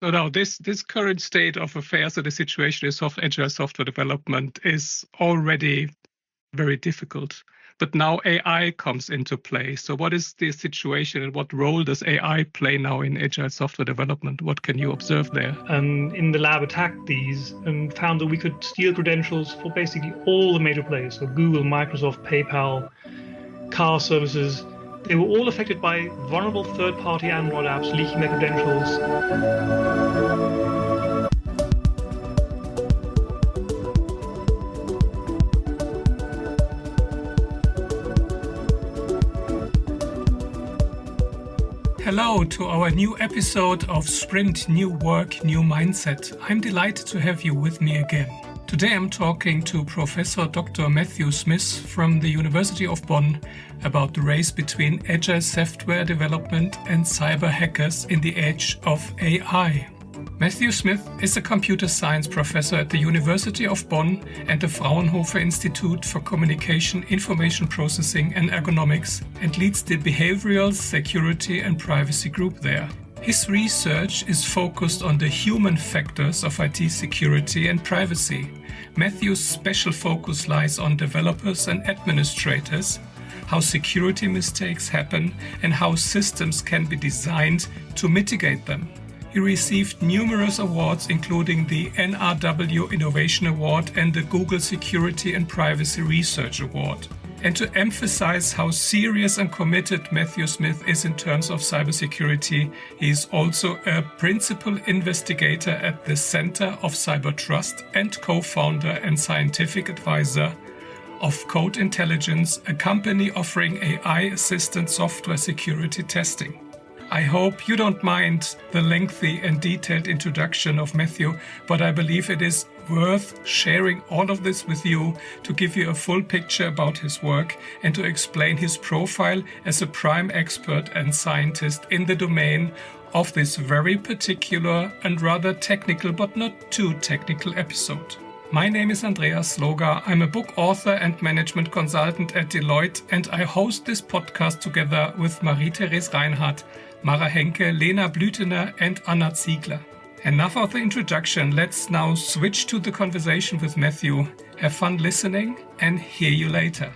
So now this current state of affairs or the situation is of agile software development is already very difficult. But now AI comes into play. So what is the situation and what role does AI play now in agile software development? What can you observe there? In the lab attacked these and found that we could steal credentials for basically all the major players. So Google, Microsoft, PayPal, car services. They were all affected by vulnerable third-party Android apps leaking their credentials. Hello to our new episode of Sprint New Work, New Mindset. I'm delighted to have you with me again. Today I'm talking to Professor Dr. Matthew Smith from the University of Bonn about the race between agile software development and cyber hackers in the age of AI. Matthew Smith is a computer science professor at the University of Bonn and the Fraunhofer Institute for Communication, Information Processing and Ergonomics and leads the Behavioral Security and Privacy group there. His research is focused on the human factors of IT security and privacy. Matthew's special focus lies on developers and administrators, how security mistakes happen and how systems can be designed to mitigate them. He received numerous awards, including the NRW Innovation Award and the Google Security and Privacy Research Award. And to emphasize how serious and committed Matthew Smith is in terms of cybersecurity, he is also a principal investigator at the Center of Cyber Trust and co-founder and scientific advisor of Code Intelligence, a company offering AI-assisted software security testing. I hope you don't mind the lengthy and detailed introduction of Matthew, but I believe it is worth sharing all of this with you to give you a full picture about his work and to explain his profile as a prime expert and scientist in the domain of this very particular and rather technical but not too technical episode. My name is Andreas Sloga. I'm a book author and management consultant at Deloitte, and I host this podcast together with Marie-Therese Reinhardt, Mara Henke, Lena Blütener and Anna Ziegler. Enough of the introduction, let's now switch to the conversation with Matthew. Have fun listening and hear you later.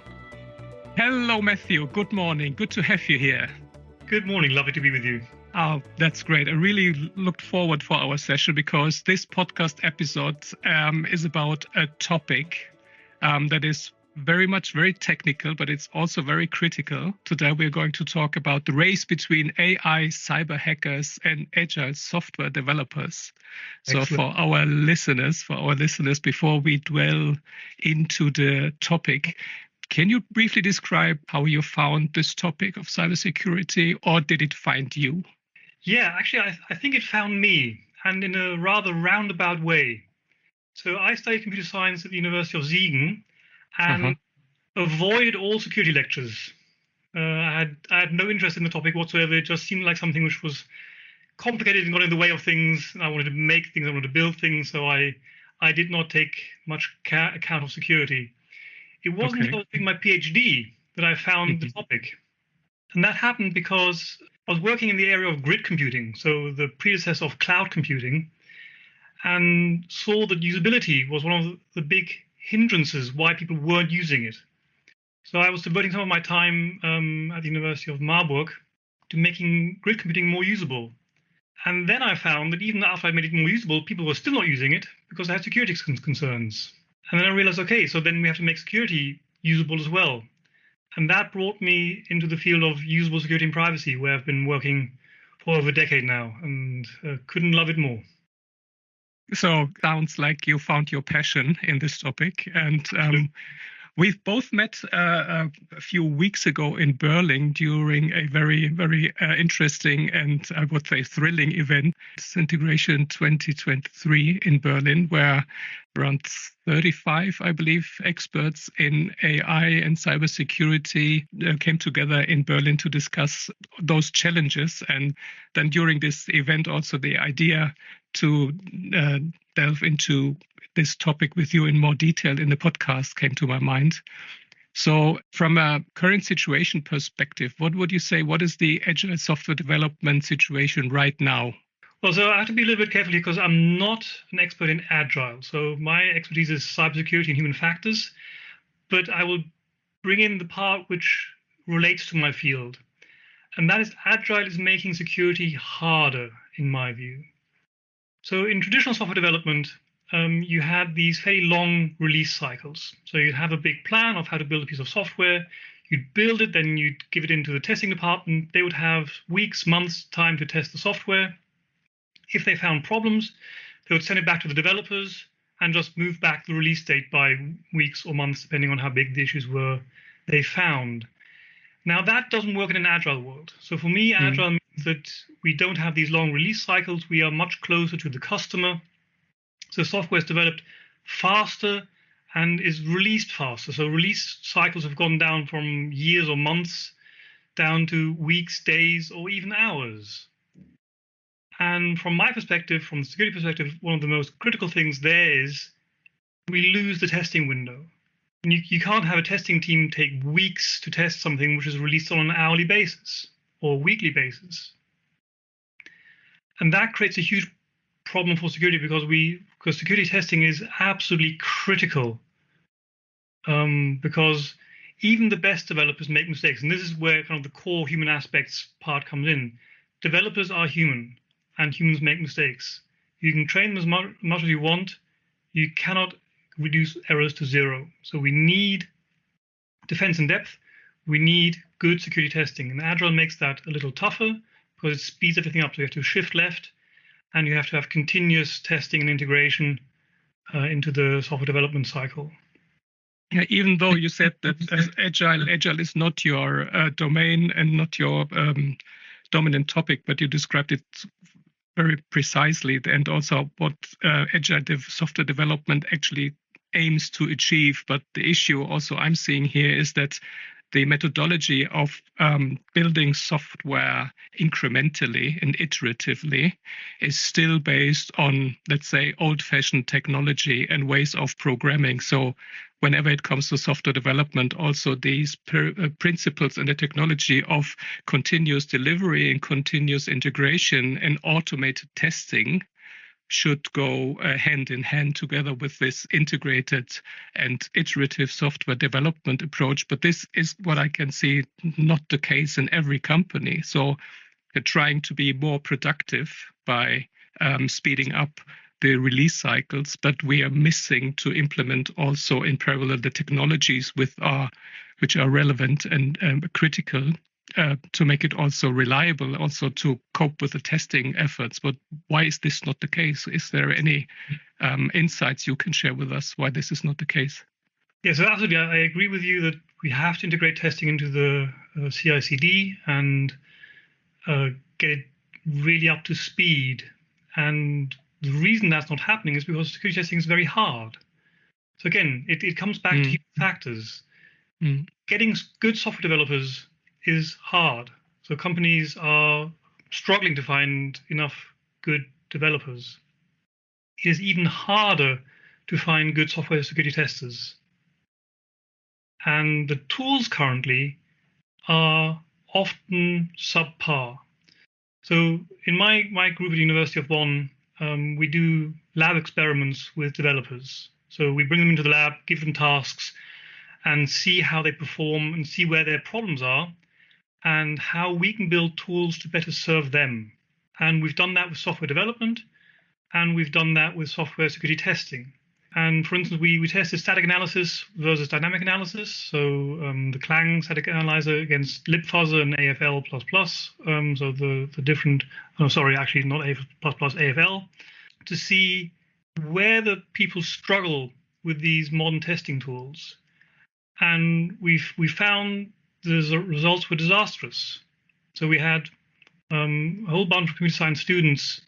Hello Matthew, good morning, good to have you here. Good morning, lovely to be with you. Oh, that's great. I really looked forward for our session because this podcast episode is about a topic that is very technical, but it's also very critical. Today, we're going to talk about the race between AI, cyber hackers, and agile software developers. Excellent. So for our listeners, before we dwell into the topic, can you briefly describe how you found this topic of cybersecurity, or did it find you? Yeah, actually, I think it found me, and in a rather roundabout way. So I studied computer science at the University of Siegen, and avoid all security lectures. I had no interest in the topic whatsoever. It just seemed like something which was complicated and got in the way of things. I wanted to make things, I wanted to build things, so I did not take much account of security. It wasn't until I was doing my PhD that I found the topic. And that happened because I was working in the area of grid computing, so the predecessor of cloud computing, and saw that usability was one of the big hindrances why people weren't using it. So I was devoting some of my time at the University of Marburg to making grid computing more usable. And then I found that even after I made it more usable, people were still not using it because they had security concerns. And then I realized, okay, so then we have to make security usable as well. And that brought me into the field of usable security and privacy, where I've been working for over a decade now and couldn't love it more. So sounds like you found your passion in this topic. And we've both met a few weeks ago in Berlin during a very interesting and I would say thrilling event, Integration 2023 in Berlin, where around 35, I believe, experts in AI and cybersecurity came together in Berlin to discuss those challenges. And then during this event, also the idea to delve into this topic with you in more detail in the podcast came to my mind. So from a current situation perspective, what would you say, what is the agile software development situation right now? Well, so I have to be a little bit careful here because I'm not an expert in agile. So my expertise is cybersecurity and human factors, but I will bring in the part which relates to my field. And that is agile is making security harder, in my view. So in traditional software development, you had these fairly long release cycles. So you'd have a big plan of how to build a piece of software. You'd build it, then you'd give it into the testing department. They would have weeks, months time to test the software. If they found problems, they would send it back to the developers and just move back the release date by weeks or months, depending on how big the issues were they found. Now, that doesn't work in an agile world. So for me, agile means that we don't have these long release cycles. We are much closer to the customer. So software is developed faster and is released faster. So release cycles have gone down from years or months down to weeks, days, or even hours. And from my perspective, from the security perspective, one of the most critical things there is we lose the testing window. You can't have a testing team take weeks to test something which is released on an hourly basis or weekly basis. And that creates a huge problem for security because security testing is absolutely critical. Because even the best developers make mistakes. And this is where kind of the core human aspects part comes in. Developers are human and humans make mistakes. You can train them as much as you want. You cannot reduce errors to zero. So we need defense in depth. We need good security testing. And Agile makes that a little tougher because it speeds everything up. So you have to shift left and you have to have continuous testing and integration into the software development cycle. Yeah, even though you said that agile is not your domain and not your dominant topic, but you described it very precisely, and also what agile software development actually aims to achieve. But the issue also I'm seeing here is that the methodology of building software incrementally and iteratively is still based on, let's say, old-fashioned technology and ways of programming. So whenever it comes to software development, also these principles and the technology of continuous delivery and continuous integration and automated testing should go hand in hand together with this integrated and iterative software development approach. But this is what I can see not the case in every company. So they're trying to be more productive by speeding up the release cycles, but we are missing to implement also in parallel the technologies which are relevant and critical to make it also reliable, also to cope with the testing efforts. But why is this not the case? Is there any insights you can share with us why this is not the case? Yeah, so absolutely. I agree with you that we have to integrate testing into the CI/CD and get it really up to speed. And the reason that's not happening is because security testing is very hard. So again, it comes back to human factors. Getting good software developers is hard. So companies are struggling to find enough good developers. It is even harder to find good software security testers. And the tools currently are often subpar. So in my group at the University of Bonn, we do lab experiments with developers. So we bring them into the lab, give them tasks, and see how they perform and see where their problems are and how we can build tools to better serve them. And we've done that with software development, and we've done that with software security testing. And for instance, we tested static analysis versus dynamic analysis. So the Clang static analyzer against libfuzzer and AFL++. So the different, actually not AFL++, AFL, to see where the people struggle with these modern testing tools. And we found the results were disastrous. So we had a whole bunch of computer science students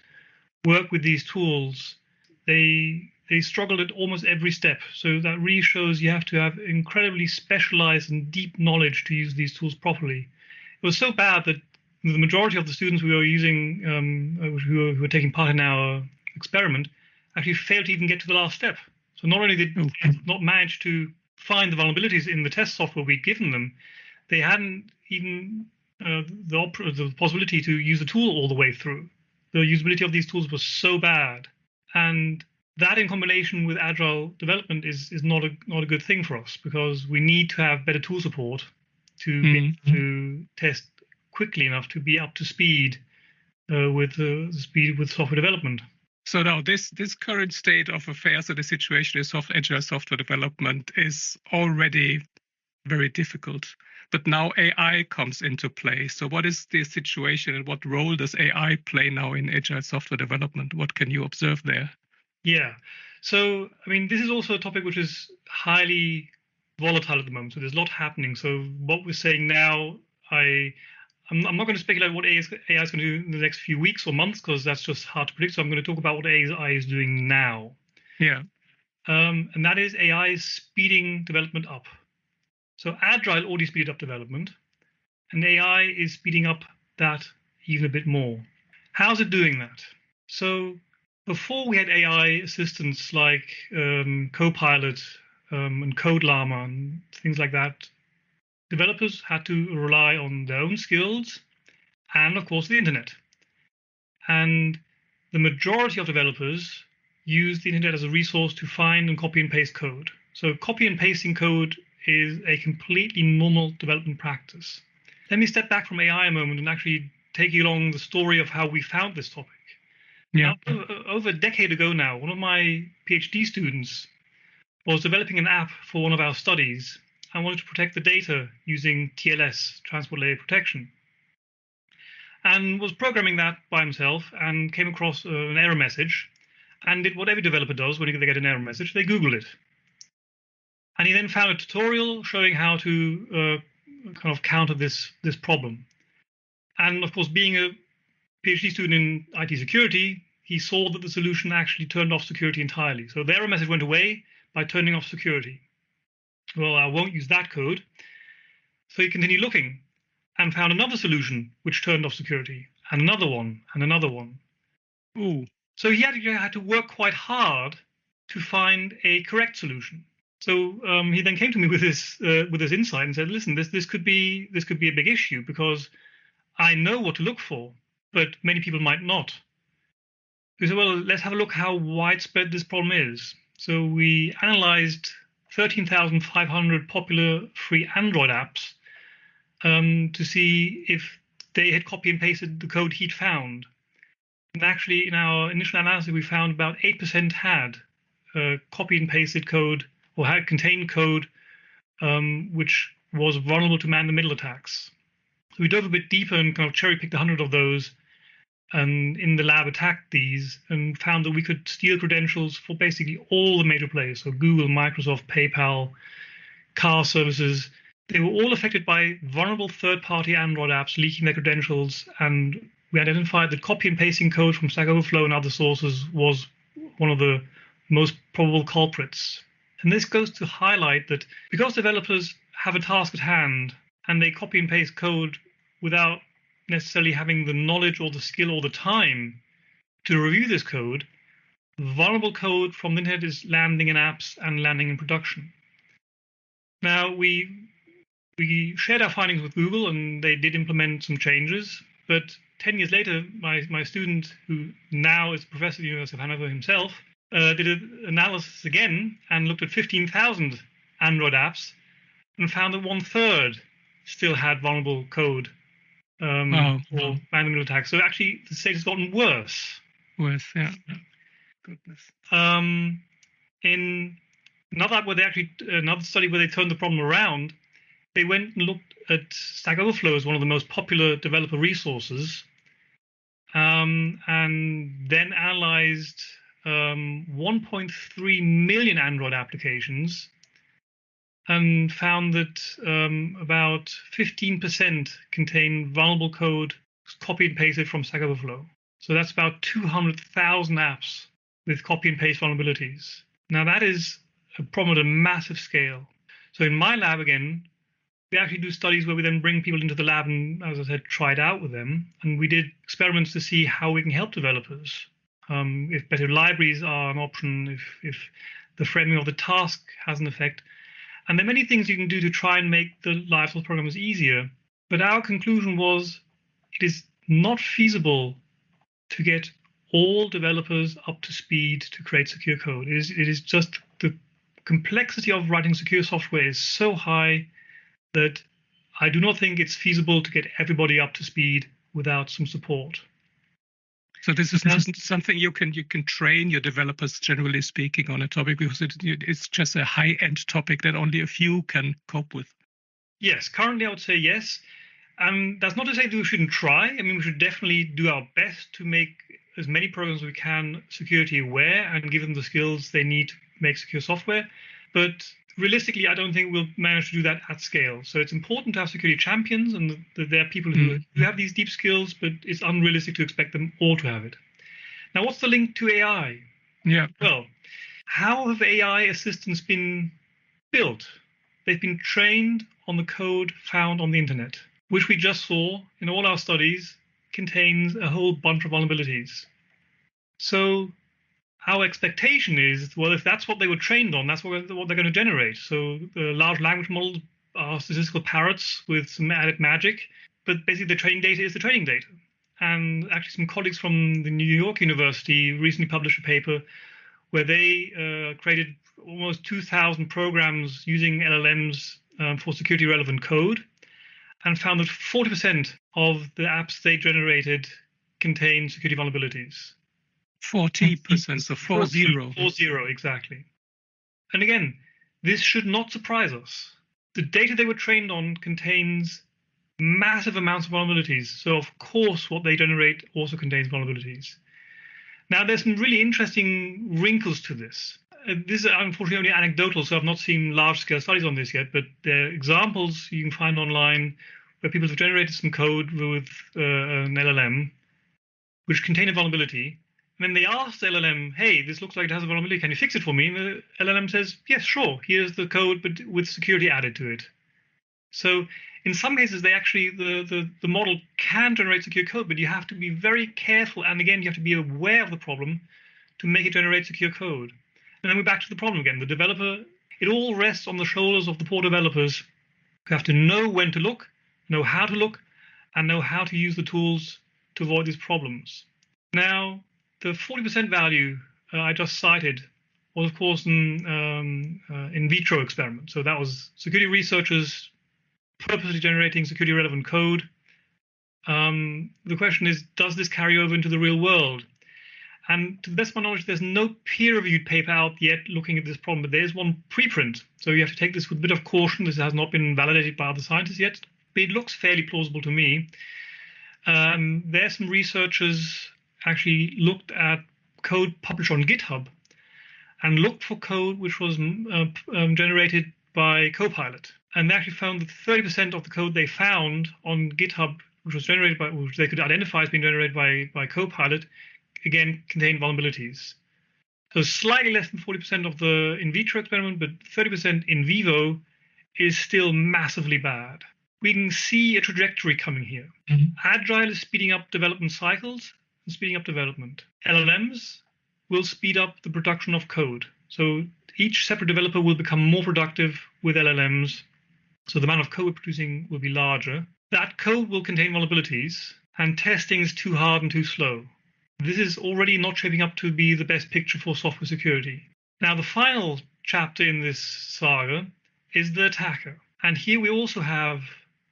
work with these tools. They struggled at almost every step. So that really shows you have to have incredibly specialized and deep knowledge to use these tools properly. It was so bad that the majority of the students we were using, who were taking part in our experiment, actually failed to even get to the last step. So not only did they not manage to find the vulnerabilities in the test software we'd given them, they hadn't even the possibility to use the tool all the way through. the usability of these tools was so bad. And that in combination with agile development is not a good thing for us, because we need to have better tool support to be able to test quickly enough to be up to speed with software development. So now this current state of affairs or the situation is agile software development is already very difficult. But now AI comes into play. So what is the situation and what role does AI play now in agile software development? What can you observe there? Yeah. So, I mean, this is also a topic which is highly volatile at the moment. So there's a lot happening. So what we're saying now, I'm not going to speculate what AI is going to do in the next few weeks or months, because that's just hard to predict. So I'm going to talk about what AI is doing now. Yeah. And that is AI is speeding development up. So agile already speeded up development, and AI is speeding up that even a bit more. How's it doing that? So before we had AI assistants like Copilot and CodeLlama and things like that, developers had to rely on their own skills and, of course, the internet. And the majority of developers use the internet as a resource to find and copy and paste code. So copy and pasting code is a completely normal development practice. Let me step back from AI a moment and actually take you along the story of how we found this topic. Yeah. Now, over a decade ago now, one of my PhD students was developing an app for one of our studies and wanted to protect the data using TLS, Transport Layer Protection, and was programming that by himself and came across an error message and did what every developer does when they get an error message. They Googled it. And he then found a tutorial showing how to kind of counter this problem. And of course, being a PhD student in IT security, he saw that the solution actually turned off security entirely. So the error message went away by turning off security. Well, I won't use that code. So he continued looking and found another solution which turned off security, and another one, and another one. Ooh. So he had to work quite hard to find a correct solution. So he then came to me with this insight and said, "Listen, this could be a big issue, because I know what to look for, but many people might not." We said, "Well, let's have a look how widespread this problem is." So we analyzed 13,500 popular free Android apps to see if they had copy and pasted the code he'd found. And actually, in our initial analysis, we found about 8% had copy and pasted code, or had contained code which was vulnerable to man-in-the-middle attacks. So we dove a bit deeper and kind of cherry-picked 100 of those, and in the lab attacked these and found that we could steal credentials for basically all the major players. So Google, Microsoft, PayPal, car services. They were all affected by vulnerable third-party Android apps leaking their credentials, and we identified that copy and pasting code from Stack Overflow and other sources was one of the most probable culprits. And this goes to highlight that because developers have a task at hand and they copy and paste code without necessarily having the knowledge or the skill or the time to review this code, vulnerable code from the internet is landing in apps and landing in production. Now, we shared our findings with Google, and they did implement some changes. But 10 years later, my student, who now is a professor at the University of Hanover himself, did an analysis again and looked at 15,000 Android apps and found that 1/3 still had vulnerable code or man-in-the-middle attacks. So actually, the state has gotten worse. Worse, yeah. Goodness. In another study where they turned the problem around, they went and looked at Stack Overflow as one of the most popular developer resources, and then analyzed 1.3 million Android applications and found that about 15% contain vulnerable code copy and pasted from Stack Overflow. So that's about 200,000 apps with copy and paste vulnerabilities. Now that is a problem at a massive scale. So in my lab, again, we actually do studies where we then bring people into the lab and, as I said, try it out with them. And we did experiments to see how we can help developers. If better libraries are an option, if the framing of the task has an effect. And there are many things you can do to try and make the lives of programmers easier. But our conclusion was it is not feasible to get all developers up to speed to create secure code. It is just the complexity of writing secure software is so high that I do not think it's feasible to get everybody up to speed without some support. So this is not something you can train your developers, generally speaking, on a topic, because it's just a high-end topic that only a few can cope with. Yes, currently I would say yes. That's not to say that we shouldn't try. I mean, we should definitely do our best to make as many programs as we can security aware and give them the skills they need to make secure software. But realistically, I don't think we'll manage to do that at scale. So it's important to have security champions and that there are people who have these deep skills, but it's unrealistic to expect them all to have it. Now, what's the link to AI? Yeah. Well, how have AI assistants been built? They've been trained on the code found on the internet, which we just saw in all our studies contains a whole bunch of vulnerabilities. So our expectation is, well, if that's what they were trained on, that's what they're going to generate. So the large language models are statistical parrots with some added magic, but basically the training data is the training data. And actually some colleagues from the New York University recently published a paper where they created almost 2,000 programs using LLMs for security relevant code, and found that 40% of the apps they generated contain security vulnerabilities. 40%, so 40. 40, exactly. And again, this should not surprise us. The data they were trained on contains massive amounts of vulnerabilities. So of course, what they generate also contains vulnerabilities. Now, there's some really interesting wrinkles to this. This is unfortunately only anecdotal, so I've not seen large-scale studies on this yet, but there are examples you can find online where people have generated some code with an LLM which contain a vulnerability. And then they ask the LLM, hey, this looks like it has a vulnerability. Can you fix it for me? And the LLM says, yes, sure. Here's the code, but with security added to it. So in some cases, they actually, the model can generate secure code, but you have to be very careful. And again, you have to be aware of the problem to make it generate secure code. And then we're back to the problem again. The developer, it all rests on the shoulders of the poor developers who have to know when to look, know how to look, and know how to use the tools to avoid these problems. Now, the 40% value I just cited was, of course, an in vitro experiment. So that was security researchers purposely generating security relevant code. The question is, does this carry over into the real world? And to the best of my knowledge, there's no peer-reviewed paper out yet looking at this problem, but there's one preprint. So you have to take this with a bit of caution. This has not been validated by other scientists yet, but it looks fairly plausible to me. There's some researchers actually looked at code published on GitHub and looked for code which was generated by Copilot. And they actually found that 30% of the code they found on GitHub, which was generated by, which they could identify as being generated by Copilot, again, contained vulnerabilities. So slightly less than 40% of the in vitro experiment, but 30% in vivo is still massively bad. We can see a trajectory coming here. Agile is speeding up development cycles and speeding up development. LLMs will speed up the production of code. So each separate developer will become more productive with LLMs. So the amount of code we're producing will be larger. That code will contain vulnerabilities, and testing is too hard and too slow. This is already not shaping up to be the best picture for software security. Now, the final chapter in this saga is the attacker. And here we also have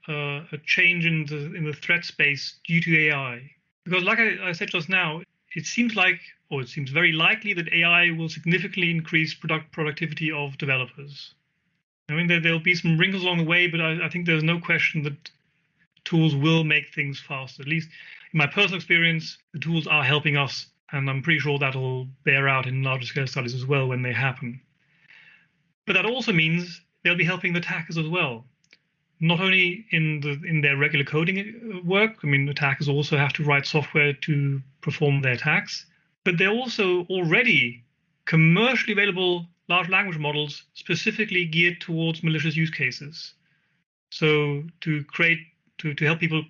a change in the threat space due to AI. Because like I said just now, it seems very likely that AI will significantly increase productivity of developers. I mean, there'll be some wrinkles along the way, but I think there's no question that tools will make things faster. At least in my personal experience, the tools are helping us, and I'm pretty sure that'll bear out in larger scale studies as well when they happen. But that also means they'll be helping the attackers as well. Not only in their regular coding work. I mean, attackers also have to write software to perform their attacks, but they're also already commercially available large language models specifically geared towards malicious use cases. So to help people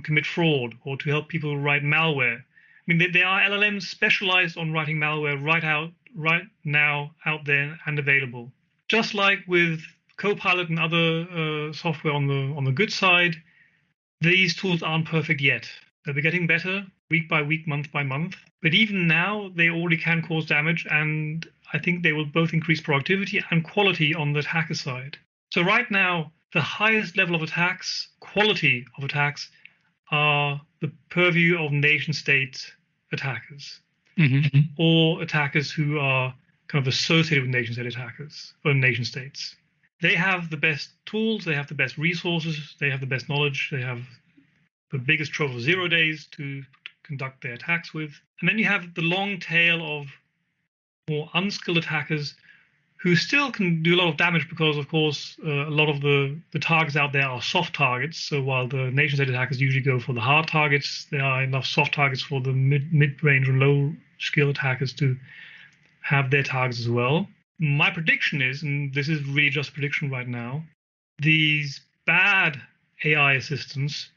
commit fraud, or to help people write malware. I mean, there are LLMs specialized on writing malware right now out there and available. Just like with Copilot and other software on the good side, these tools aren't perfect yet. They'll be getting better, week by week, month by month. But even now, they already can cause damage, and I think they will both increase productivity and quality on the attacker side. So right now, the highest level of attacks, quality of attacks, are the purview of nation-state attackers, or attackers who are kind of associated with nation-state attackers or nation-states. They have the best tools, they have the best resources, they have the best knowledge, they have the biggest trove of 0 days to conduct their attacks with. And then you have the long tail of more unskilled attackers who still can do a lot of damage because, of course, a lot of the targets out there are soft targets. So while the nation-state attackers usually go for the hard targets, there are enough soft targets for the mid-range and low-skill attackers to have their targets as well. My prediction is, and this is really just a prediction right now, these bad AI assistants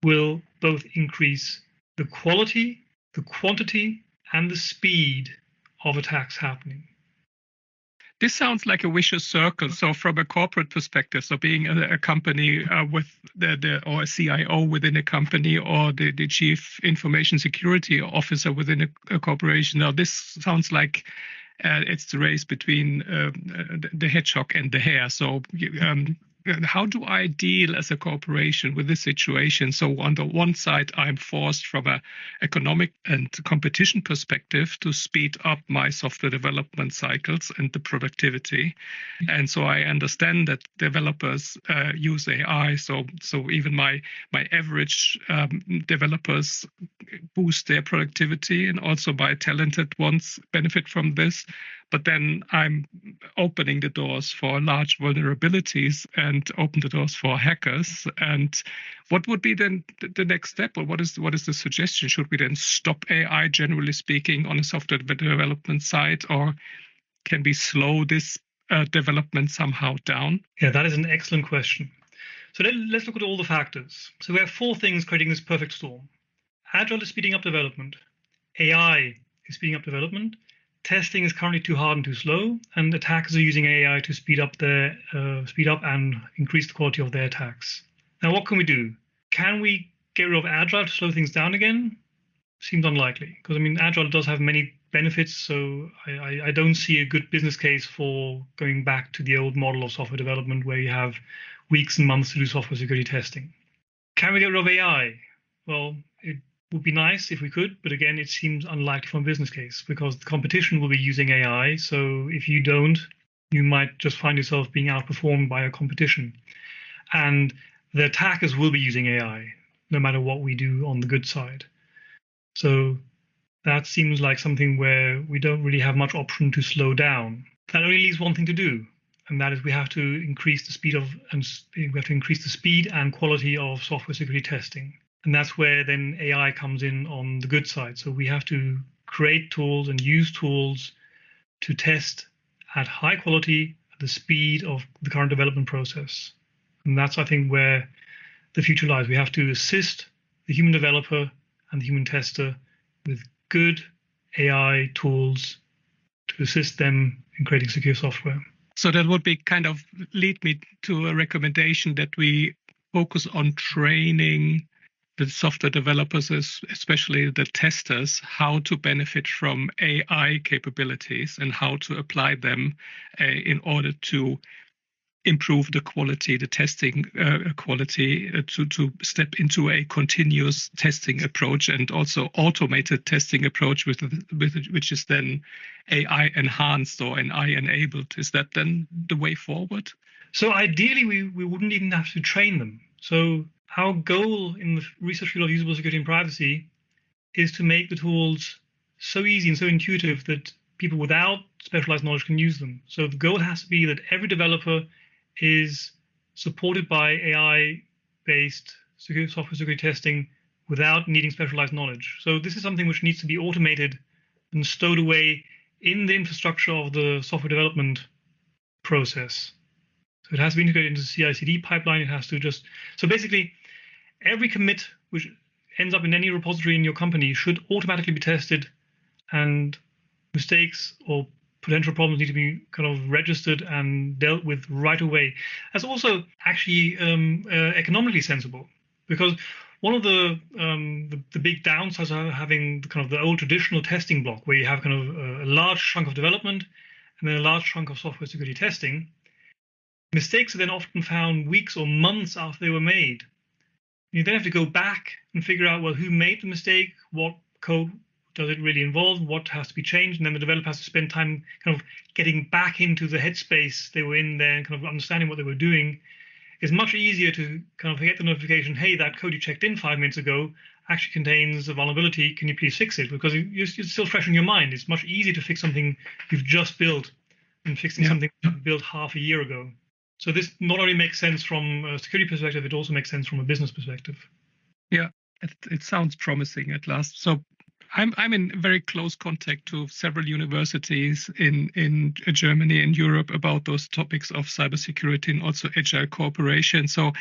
will both increase the quality, the quantity, and the speed of attacks happening. This sounds like a vicious circle. So from a corporate perspective, so being a company with or a CIO within a company, or the chief information security officer within a corporation. Now, this sounds like it's the race between the hedgehog and the hare. So how do I deal as a corporation with this situation? So on the one side, I'm forced from an economic and competition perspective to speed up my software development cycles and the productivity. And so I understand that developers use AI. So even my average developers boost their productivity, and also my talented ones benefit from this. But then I'm opening the doors for large vulnerabilities and open the doors for hackers. And what would be then the next step, or what is the suggestion? Should we then stop AI, generally speaking, on a software development side, or can we slow this development somehow down? Yeah, that is an excellent question. So let's look at all the factors. So we have 4 things creating this perfect storm. Agile is speeding up development. AI is speeding up development. Testing is currently too hard and too slow, and attackers are using AI to speed up and increase the quality of their attacks. Now, what can we do? Can we get rid of Agile to slow things down again? Seems unlikely, because Agile does have many benefits, so I don't see a good business case for going back to the old model of software development where you have weeks and months to do software security testing. Can we get rid of AI? Well, it would be nice if we could, but again, it seems unlikely from a business case because the competition will be using AI. So if you don't, you might just find yourself being outperformed by a competition. And the attackers will be using AI, no matter what we do on the good side. So that seems like something where we don't really have much option to slow down. That only leaves one thing to do, and that is we have to increase the speed and quality of software security testing. And that's where then AI comes in on the good side. So we have to create tools and use tools to test at high quality at the speed of the current development process. And that's, I think, where the future lies. We have to assist the human developer and the human tester with good AI tools to assist them in creating secure software. So that would be kind of lead me to a recommendation that we focus on training the software developers, especially the testers, how to benefit from AI capabilities and how to apply them in order to improve the quality, the testing quality, to step into a continuous testing approach and also automated testing approach with which is then AI enhanced or AI enabled. Is that then the way forward? So ideally, we wouldn't even have to train them. So our goal in the research field of usable security and privacy is to make the tools so easy and so intuitive that people without specialized knowledge can use them. So the goal has to be that every developer is supported by AI-based software security testing without needing specialized knowledge. So this is something which needs to be automated and stowed away in the infrastructure of the software development process. So it has to be integrated into the CI/CD pipeline. It has to so basically every commit which ends up in any repository in your company should automatically be tested, and mistakes or potential problems need to be kind of registered and dealt with right away. That's also actually economically sensible, because one of the big downsides of having the kind of the old traditional testing block, where you have kind of a large chunk of development and then a large chunk of software security testing, mistakes are then often found weeks or months after they were made. You then have to go back and figure out, well, who made the mistake, what code does it really involve, what has to be changed, and then the developer has to spend time kind of getting back into the headspace they were in there and kind of understanding what they were doing. It's much easier to kind of get the notification, hey, that code you checked in 5 minutes ago actually contains a vulnerability. Can you please fix it? Because it's still fresh in your mind. It's much easier to fix something you've just built than fixing something you built half a year ago. So this not only makes sense from a security perspective, it also makes sense from a business perspective. Yeah, it sounds promising at last. So I'm in very close contact to several universities in Germany and Europe about those topics of cybersecurity and also agile cooperation. So,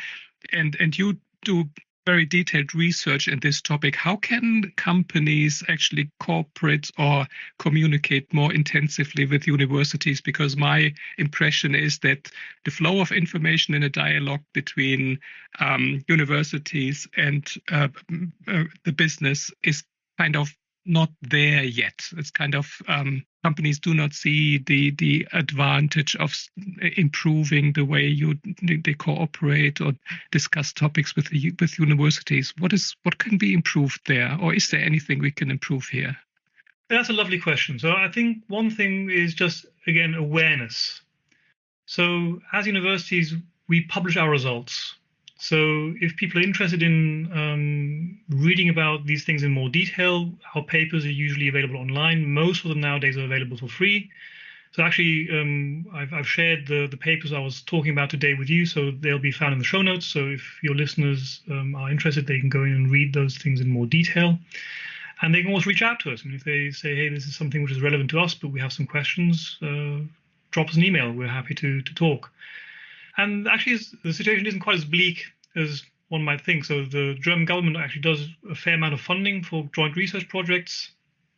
and you do very detailed research in this topic. How can companies actually cooperate or communicate more intensively with universities? Because my impression is that the flow of information in a dialogue between universities and the business is kind of not there yet. It's kind of companies do not see the advantage of improving the way they cooperate or discuss topics with universities. What can be improved there, or is there anything we can improve here? That's a lovely question. So I think one thing is just, again, awareness. So as universities, we publish our results. So if people are interested in reading about these things in more detail, our papers are usually available online. Most of them nowadays are available for free. So actually, I've shared the papers I was talking about today with you, so they'll be found in the show notes. So if your listeners are interested, they can go in and read those things in more detail. And they can also reach out to us. And if they say, hey, this is something which is relevant to us, but we have some questions, drop us an email. We're happy to talk. And actually, the situation isn't quite as bleak as one might think. So the German government actually does a fair amount of funding for joint research projects.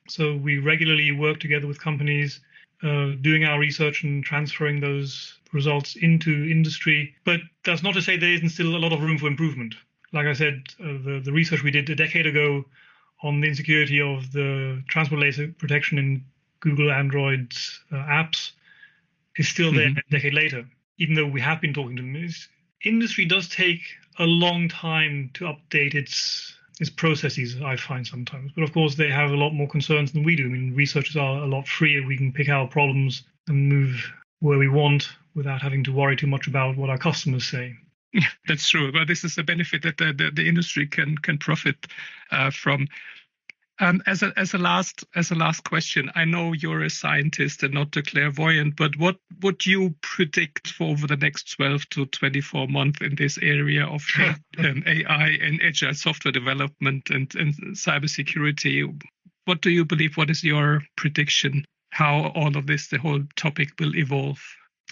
So we regularly work together with companies, doing our research and transferring those results into industry. But that's not to say there isn't still a lot of room for improvement. Like I said, the research we did a decade ago on the insecurity of the transport layer protection in Google Android apps is still there a decade later. Even though we have been talking to them, industry does take a long time to update its processes, I find sometimes. But of course, they have a lot more concerns than we do. I mean, researchers are a lot freer. We can pick our problems and move where we want without having to worry too much about what our customers say. Yeah, that's true. Well, this is a benefit that the industry can profit from. As a last question, I know you're a scientist and not a clairvoyant, but what would you predict for over the next 12 to 24 months in this area of AI and agile software development and cybersecurity? What do you believe? What is your prediction? How all of this, the whole topic, will evolve?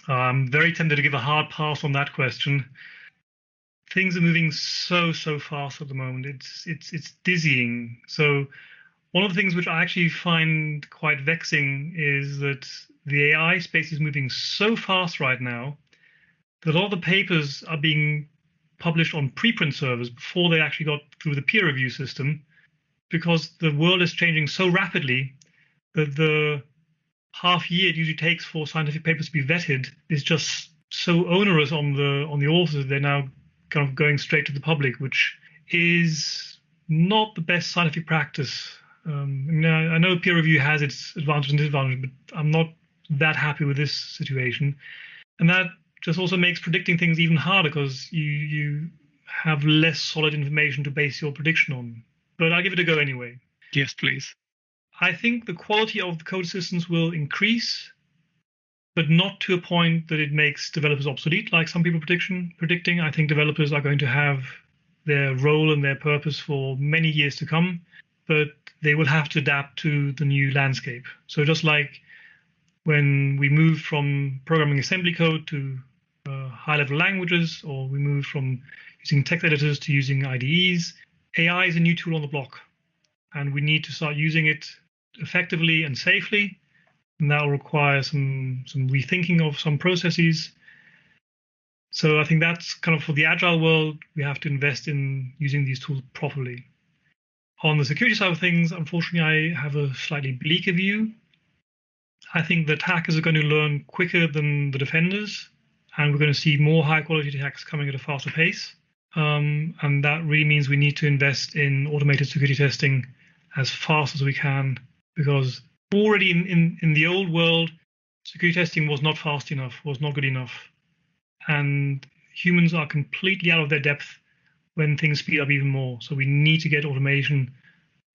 I'm very tempted to give a hard pass on that question. Things are moving so fast at the moment. It's dizzying. So one of the things which I actually find quite vexing is that the AI space is moving so fast right now that a lot of the papers are being published on preprint servers before they actually got through the peer review system, because the world is changing so rapidly that the half year it usually takes for scientific papers to be vetted is just so onerous on the authors that they're now kind of going straight to the public, which is not the best scientific practice. I know peer review has its advantages and disadvantages, but I'm not that happy with this situation. And that just also makes predicting things even harder, because you have less solid information to base your prediction on. But I'll give it a go anyway. Yes, please. I think the quality of the code assistance will increase, but not to a point that it makes developers obsolete, like some people predicting. I think developers are going to have their role and their purpose for many years to come, but they will have to adapt to the new landscape. So just like when we moved from programming assembly code to high-level languages, or we moved from using text editors to using IDEs, AI is a new tool on the block, and we need to start using it effectively and safely. And that will require some rethinking of some processes. So I think that's kind of for the agile world, we have to invest in using these tools properly. On the security side of things, unfortunately, I have a slightly bleaker view. I think that hackers are going to learn quicker than the defenders, and we're going to see more high-quality attacks coming at a faster pace. And that really means we need to invest in automated security testing as fast as we can, because already in the old world, security testing was not fast enough, was not good enough. And humans are completely out of their depth when things speed up even more. So we need to get automation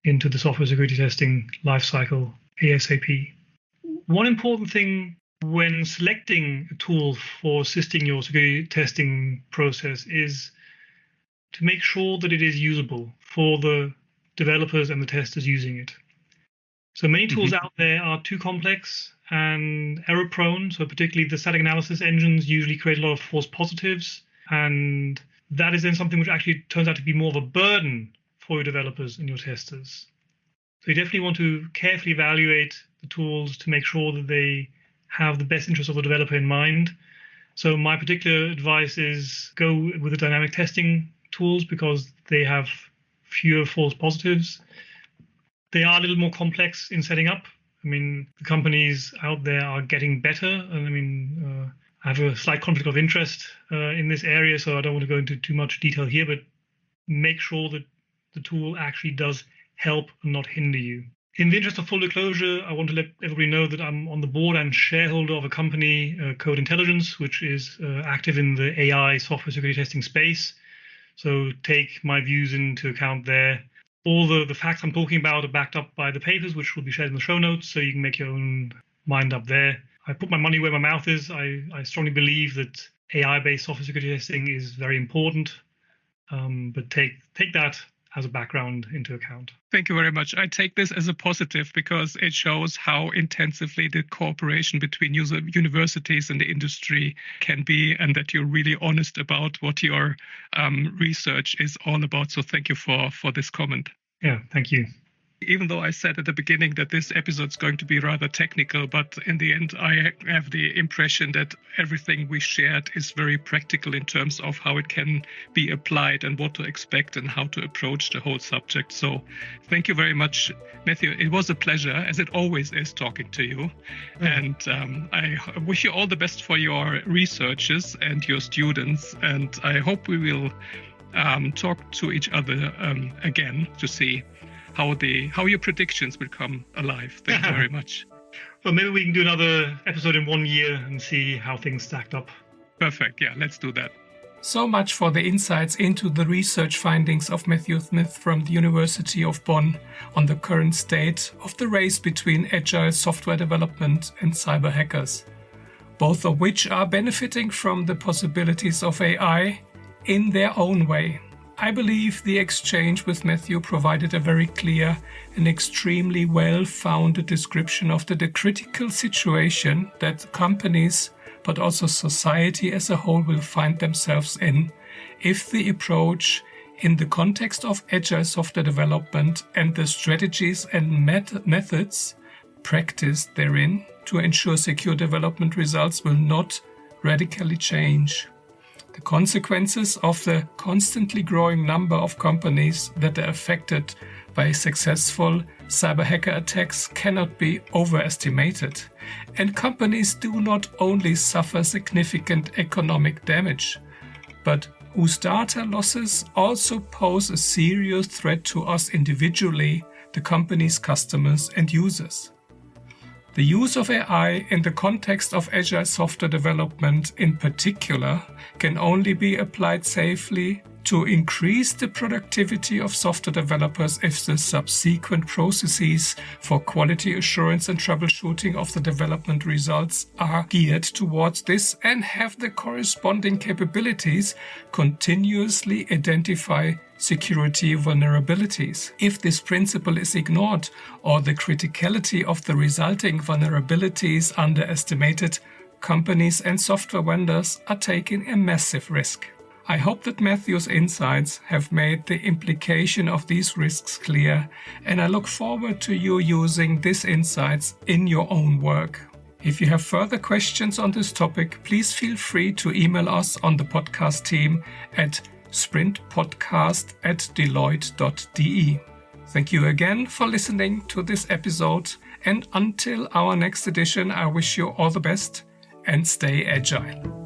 into the software security testing lifecycle ASAP. One important thing when selecting a tool for assisting your security testing process is to make sure that it is usable for the developers and the testers using it. So many tools out there are too complex and error prone. So particularly the static analysis engines usually create a lot of false positives. And that is then something which actually turns out to be more of a burden for your developers and your testers. So you definitely want to carefully evaluate the tools to make sure that they have the best interest of the developer in mind. So my particular advice is go with the dynamic testing tools because they have fewer false positives. They are a little more complex in setting up. I mean, the companies out there are getting better. And I mean, I have a slight conflict of interest in this area, so I don't want to go into too much detail here, but make sure that the tool actually does help and not hinder you. In the interest of full disclosure, I want to let everybody know that I'm on the board and shareholder of a company, Code Intelligence, which is active in the AI software security testing space. So take my views into account there. All the facts I'm talking about are backed up by the papers, which will be shared in the show notes, so you can make your own mind up there. I put my money where my mouth is. I strongly believe that AI-based software security testing is very important, but take that as a background into account. Thank you very much. I take this as a positive because it shows how intensively the cooperation between universities and the industry can be, and that you're really honest about what your research is all about. So thank you for this comment. Yeah, thank you. Even though I said at the beginning that this episode is going to be rather technical, but in the end, I have the impression that everything we shared is very practical in terms of how it can be applied and what to expect and how to approach the whole subject. So thank you very much, Matthew. It was a pleasure, as it always is, talking to you. And I wish you all the best for your researches and your students. And I hope we will talk to each other again to see how your predictions will come alive. Thank you very much. Well, maybe we can do another episode in 1 year and see how things stacked up. Perfect. Yeah, let's do that. So much for the insights into the research findings of Matthew Smith from the University of Bonn on the current state of the race between agile software development and cyber hackers, both of which are benefiting from the possibilities of AI in their own way. I believe the exchange with Matthew provided a very clear and extremely well-founded description of the critical situation that companies, but also society as a whole, will find themselves in if the approach in the context of agile software development and the strategies and methods practiced therein to ensure secure development results will not radically change. The consequences of the constantly growing number of companies that are affected by successful cyber hacker attacks cannot be overestimated, and companies do not only suffer significant economic damage, but whose data losses also pose a serious threat to us individually, the company's customers and users. The use of AI in the context of agile software development in particular can only be applied safely to increase the productivity of software developers if the subsequent processes for quality assurance and troubleshooting of the development results are geared towards this and have the corresponding capabilities continuously identify security vulnerabilities. If this principle is ignored or the criticality of the resulting vulnerabilities underestimated, companies and software vendors are taking a massive risk. I hope that Matthew's insights have made the implication of these risks clear, and I look forward to you using these insights in your own work. If you have further questions on this topic, please feel free to email us on the podcast team at sprintpodcast@deloitte.de. Thank you again for listening to this episode, and until our next edition, I wish you all the best and stay agile.